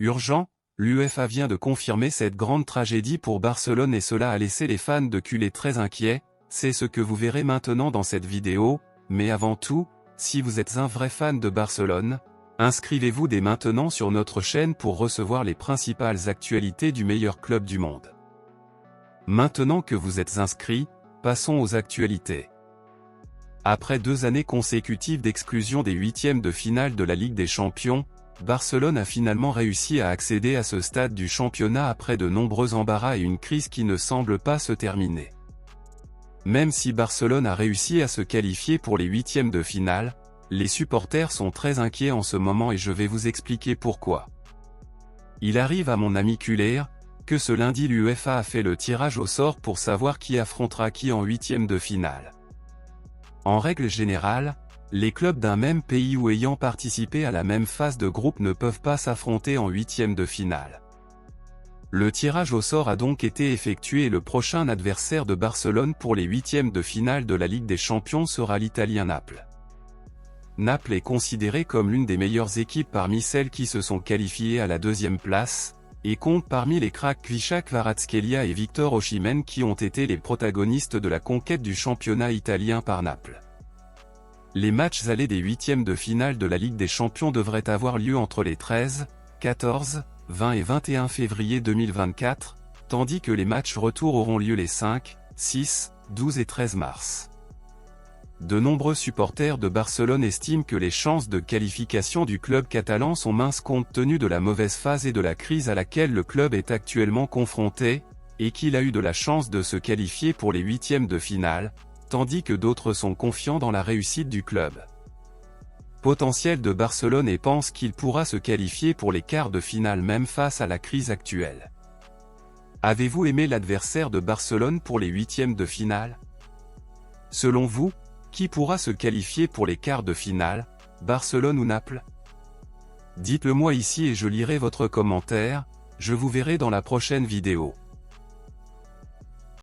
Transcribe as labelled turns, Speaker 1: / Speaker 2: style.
Speaker 1: Urgent, l'UEFA vient de confirmer cette grande tragédie pour Barcelone et cela a laissé les fans de culé très inquiets, c'est ce que vous verrez maintenant dans cette vidéo, mais avant tout, si vous êtes un vrai fan de Barcelone, inscrivez-vous dès maintenant sur notre chaîne pour recevoir les principales actualités du meilleur club du monde. Maintenant que vous êtes inscrits, passons aux actualités. Après 2 années consécutives d'exclusion des huitièmes de finale de la Ligue des Champions, Barcelone a finalement réussi à accéder à ce stade du championnat après de nombreux embarras et une crise qui ne semble pas se terminer. Même si Barcelone a réussi à se qualifier pour les huitièmes de finale, les supporters sont très inquiets en ce moment et je vais vous expliquer pourquoi. Il arrive à mon ami culé que ce lundi l'UEFA a fait le tirage au sort pour savoir qui affrontera qui en huitièmes de finale. En règle générale, les clubs d'un même pays ou ayant participé à la même phase de groupe ne peuvent pas s'affronter en huitièmes de finale. Le tirage au sort a donc été effectué et le prochain adversaire de Barcelone pour les huitièmes de finale de la Ligue des Champions sera l'Italien Naples. Naples est considéré comme l'une des meilleures équipes parmi celles qui se sont qualifiées à la 2e place, et compte parmi les cracks Khvicha Kvaratskhelia et Victor Osimhen qui ont été les protagonistes de la conquête du championnat italien par Naples. Les matchs allés des huitièmes de finale de la Ligue des Champions devraient avoir lieu entre les 13, 14, 20 et 21 février 2024, tandis que les matchs retour auront lieu les 5, 6, 12 et 13 mars. De nombreux supporters de Barcelone estiment que les chances de qualification du club catalan sont minces compte tenu de la mauvaise phase et de la crise à laquelle le club est actuellement confronté, et qu'il a eu de la chance de se qualifier pour les huitièmes de finale, tandis que d'autres sont confiants dans la réussite du club potentiel de Barcelone et pensent qu'il pourra se qualifier pour les quarts de finale même face à la crise actuelle. Avez-vous aimé l'adversaire de Barcelone pour les huitièmes de finale? Selon vous, qui pourra se qualifier pour les quarts de finale, Barcelone ou Naples? Dites-le moi ici et je lirai votre commentaire, je vous verrai dans la prochaine vidéo.